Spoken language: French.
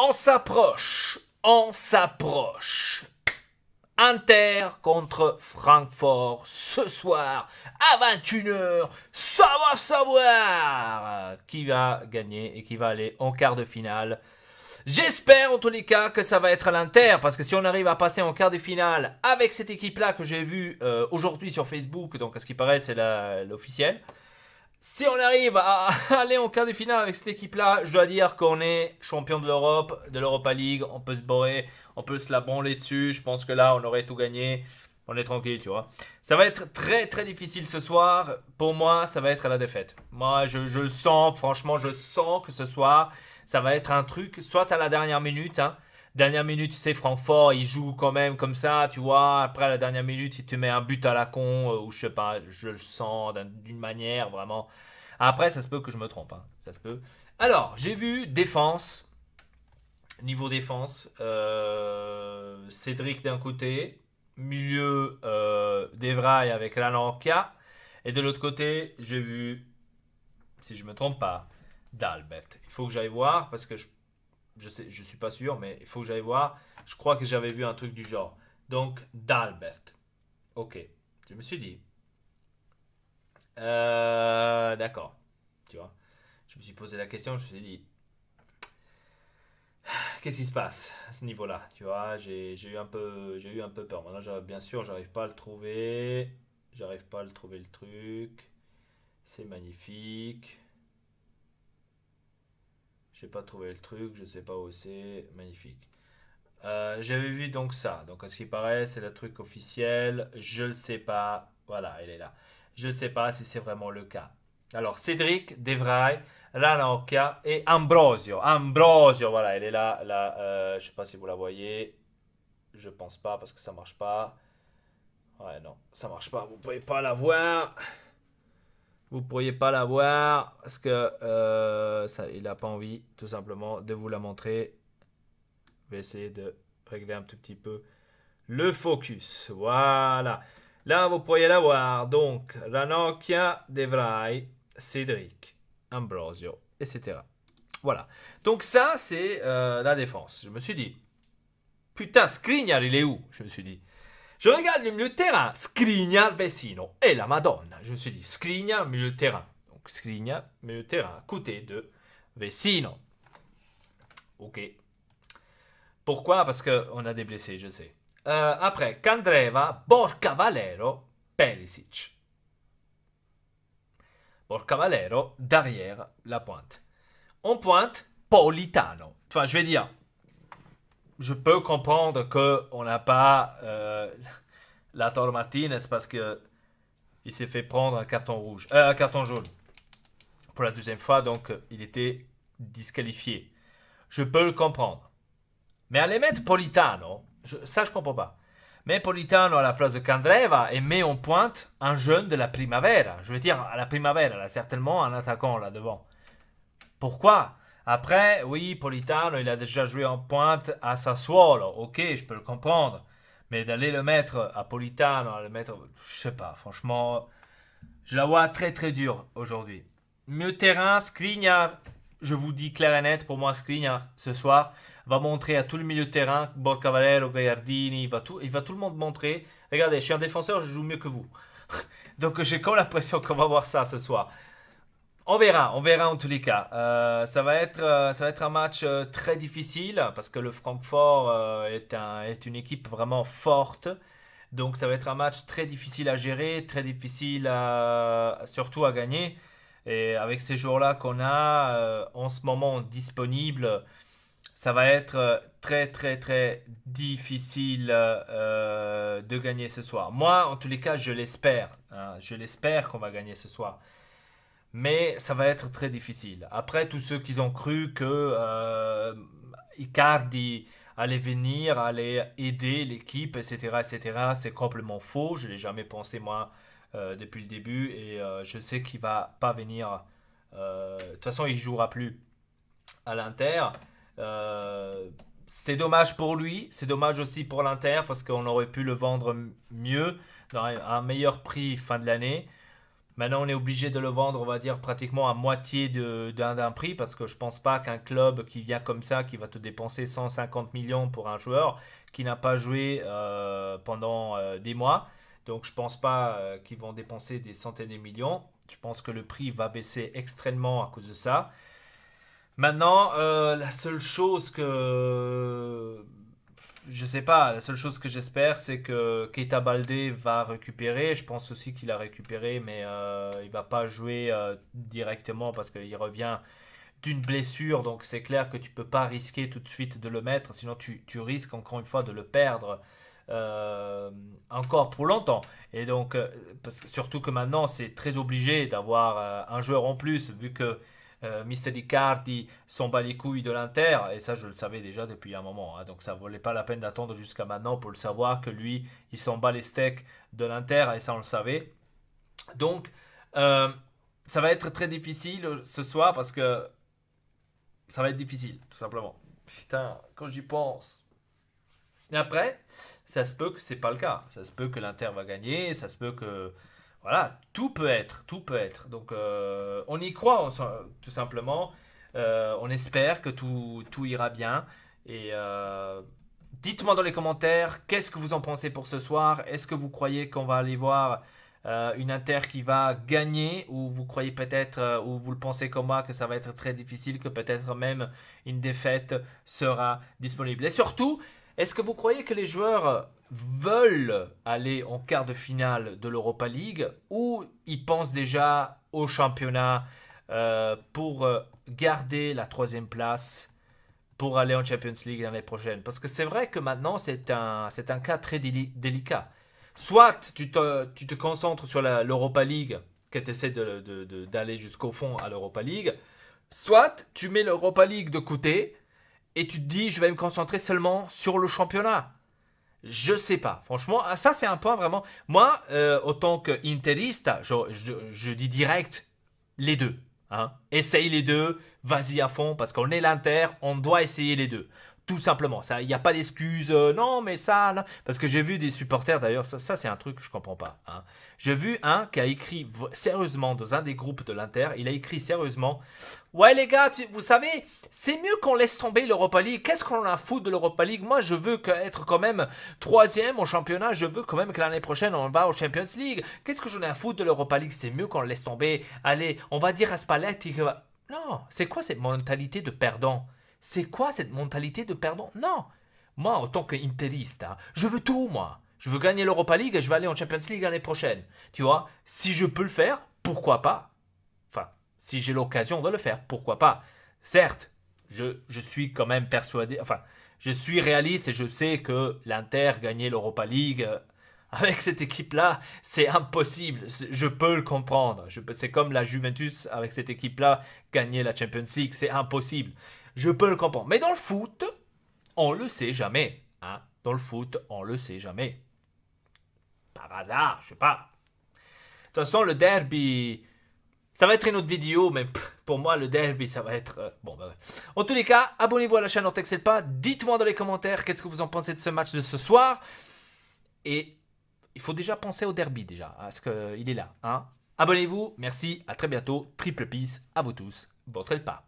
On s'approche. On s'approche. Inter contre Francfort ce soir à 21h. Ça va savoir qui va gagner et qui va aller en quart de finale. J'espère en tous les cas que ça va être l'Inter, parce que si on arrive à passer en quart de finale avec cette équipe-là que j'ai vue aujourd'hui sur Facebook, donc à ce qui paraît c'est l'officiel. Si on arrive à aller en quart de finale avec cette équipe-là, je dois dire qu'on est champion de l'Europe, de l'Europa League. On peut se bourrer, on peut se la branler dessus. Je pense que là, on aurait tout gagné. On est tranquille, tu vois. Ça va être très très difficile ce soir. Pour moi, ça va être la défaite. Moi, je le sens, franchement, je sens que ce soir, ça va être un truc, soit à la dernière minute, hein. Dernière minute, c'est Francfort, il joue quand même comme ça, tu vois. Après, à la dernière minute, il te met un but à la con, ou je sais pas, je le sens d'une manière vraiment. Après, ça se peut que je me trompe, hein, ça se peut. Alors, j'ai vu défense, niveau défense, Cédric d'un côté, milieu d'Evrail avec Lalanca, et de l'autre côté, j'ai vu, si je me trompe pas, Dalbert. Il faut que j'aille voir parce que je suis pas sûr, mais il faut que j'aille voir. Je crois que j'avais vu un truc du genre. Donc, Dalbert. Ok. Je me suis dit. D'accord. Tu vois. Je me suis posé la question, je me suis dit. Qu'est-ce qui se passe à ce niveau-là? Tu vois, j'ai eu un peu peur. Maintenant, bien sûr, j'arrive pas à le trouver. J'arrive pas à le trouver le truc. C'est magnifique. J'ai pas trouvé le truc, je sais pas où c'est. Magnifique. J'avais vu donc ça. Donc, à ce qui paraît, c'est le truc officiel. Je ne sais pas. Voilà, elle est là. Je ne sais pas si c'est vraiment le cas. Alors, Cédric, Devray, Ranocchia et Ambrosio. Ambrosio, voilà, elle est là. Là je ne sais pas si vous la voyez. Je pense pas parce que ça marche pas. Ouais, non, ça marche pas. Vous pouvez pas la voir. Vous pourriez pas la voir parce que il n'a pas envie, tout simplement, de vous la montrer. Je vais essayer de régler un tout petit peu le focus. Voilà. Là, vous pourriez la voir. Donc, Ranocchia, Devray, Cédric, Ambrosio, etc. Voilà. Donc ça, c'est la défense. Je me suis dit, putain, Skriniar, il est où? Je me suis dit. Je regarde le milieu de terrain. Skriniar, Vecino. Et la Madonna. Je me suis dit, Skriniar, milieu de terrain. Donc, Skriniar, milieu de terrain, à côté de Vecino. Ok. Pourquoi? Parce qu'on a des blessés, je sais. Après, Candreva, Borca Valero, Perisic. Borca Valero, derrière la pointe. En pointe, Politano. Enfin, je vais dire, je peux comprendre qu'on n'a pas la Martinez parce que il s'est fait prendre un carton rouge, un carton jaune pour la deuxième fois, donc il était disqualifié. Je peux le comprendre. Mais aller mettre Politano, ça je comprends pas. Mais Politano à la place de Candreva et met en pointe un jeune de la Primavera. Je veux dire, à la Primavera, là, certainement un attaquant là devant. Pourquoi? Après, oui, Politano, il a déjà joué en pointe à Sassuolo. Ok, je peux le comprendre. Mais d'aller le mettre à Politano, le mettre, je sais pas, franchement, je la vois très très dure aujourd'hui. Mieux terrain, Skriniar, je vous dis clair et net, pour moi, Skriniar, ce soir, va montrer à tout le milieu de terrain, Borca Valero, Gagliardini, il va tout le monde montrer. Regardez, je suis un défenseur, je joue mieux que vous. Donc j'ai comme l'impression qu'on va voir ça ce soir. On verra en tous les cas. Ça va être un match très difficile parce que le Francfort est une équipe vraiment forte. Donc ça va être un match très difficile à gérer, très difficile surtout à gagner. Et avec ces joueurs-là qu'on a en ce moment disponibles, ça va être très très très difficile de gagner ce soir. Moi, en tous les cas, je l'espère, hein. Je l'espère qu'on va gagner ce soir. Mais ça va être très difficile. Après, tous ceux qui ont cru que Icardi allait venir, allait aider l'équipe, etc., etc., c'est complètement faux. Je ne l'ai jamais pensé, moi, depuis le début. Et je sais qu'il ne va pas venir. De toute façon, il ne jouera plus à l'Inter. C'est dommage pour lui. C'est dommage aussi pour l'Inter parce qu'on aurait pu le vendre mieux, dans un meilleur prix fin de l'année. Maintenant, on est obligé de le vendre, on va dire, pratiquement à moitié d'un prix parce que je pense pas qu'un club qui vient comme ça, qui va te dépenser 150 millions pour un joueur qui n'a pas joué pendant des mois. Donc, je pense pas qu'ils vont dépenser des centaines de millions. Je pense que le prix va baisser extrêmement à cause de ça. Maintenant, la seule chose que je sais pas, la seule chose que j'espère, c'est que Keita Baldé va récupérer. Je pense aussi qu'il a récupéré, mais il va pas jouer directement parce qu'il revient d'une blessure. Donc c'est clair que tu peux pas risquer tout de suite de le mettre, sinon tu risques encore une fois de le perdre euh, encore pour longtemps. Et donc, parce que, surtout que maintenant, c'est très obligé d'avoir un joueur en plus, vu que Mister Icardi s'en bat les couilles de l'Inter, et ça je le savais déjà depuis un moment, hein, donc ça valait pas la peine d'attendre jusqu'à maintenant pour le savoir que lui, il s'en bat les steaks de l'Inter, et ça on le savait. Donc, euh, ça va être très difficile ce soir parce que ça va être difficile, tout simplement. Putain, quand j'y pense. Et après, ça se peut que c'est pas le cas. Ça se peut que l'Inter va gagner, ça se peut que voilà, tout peut être, tout peut être. Donc on y croit tout simplement. On espère que tout ira bien. Et dites-moi dans les commentaires, qu'est-ce que vous en pensez pour ce soir? Est-ce que vous croyez qu'on va aller voir une Inter qui va gagner ou vous croyez peut-être, ou vous le pensez comme moi, que ça va être très difficile, que peut-être même une défaite sera disponible? Et surtout, est-ce que vous croyez que les joueurs veulent aller en quart de finale de l'Europa League ou ils pensent déjà au championnat pour garder la troisième place pour aller en Champions League l'année prochaine? Parce que c'est vrai que maintenant c'est un cas très délicat. Soit tu te concentres sur l'Europa League, que tu essaies d'aller jusqu'au fond à l'Europa League, soit tu mets l'Europa League de côté et tu te dis je vais me concentrer seulement sur le championnat. Je sais pas, franchement, ça c'est un point vraiment. Moi, autant qu'interiste, je dis direct les deux. Hein. Essaye les deux, vas-y à fond, parce qu'on est l'Inter, on doit essayer les deux. Tout simplement, il n'y a pas d'excuse, non mais ça, non. Parce que j'ai vu des supporters d'ailleurs, ça c'est un truc que je comprends pas. Hein. J'ai vu un qui a écrit sérieusement dans un des groupes de l'Inter, il a écrit sérieusement, ouais les gars, vous savez, c'est mieux qu'on laisse tomber l'Europa League. Qu'est-ce qu'on a à foutre de l'Europa League? Moi, je veux être quand même troisième au championnat. Je veux quand même que l'année prochaine, on va au Champions League. Qu'est-ce que j'en ai à foutre de l'Europa League? C'est mieux qu'on le laisse tomber. Allez, on va dire à Spalletti que... Non, c'est quoi cette mentalité de perdant? C'est quoi cette mentalité de perdant? Non. Moi, en tant qu'interiste, hein, je veux tout, moi. Je veux gagner l'Europa League et je vais aller en Champions League l'année prochaine. Tu vois, si je peux le faire, pourquoi pas? Enfin, si j'ai l'occasion de le faire, pourquoi pas? Certes, je suis quand même persuadé, enfin, je suis réaliste et je sais que l'Inter gagner l'Europa League avec cette équipe-là, c'est impossible. Je peux le comprendre. C'est comme la Juventus avec cette équipe-là gagner la Champions League, c'est impossible. Je peux le comprendre. Mais dans le foot, on le sait jamais. Hein? Dans le foot, on le sait jamais. Par hasard, je sais pas. De toute façon, le derby, ça va être une autre vidéo, mais pour moi, le derby, ça va être... bon, bah, en tous les cas, abonnez-vous à la chaîne, on t'excelle pas. Dites-moi dans les commentaires qu'est-ce que vous en pensez de ce match de ce soir. Et il faut déjà penser au derby, déjà, parce qu'il est là. Hein. Abonnez-vous, merci, à très bientôt. Triple peace à vous tous. Votre Elpa.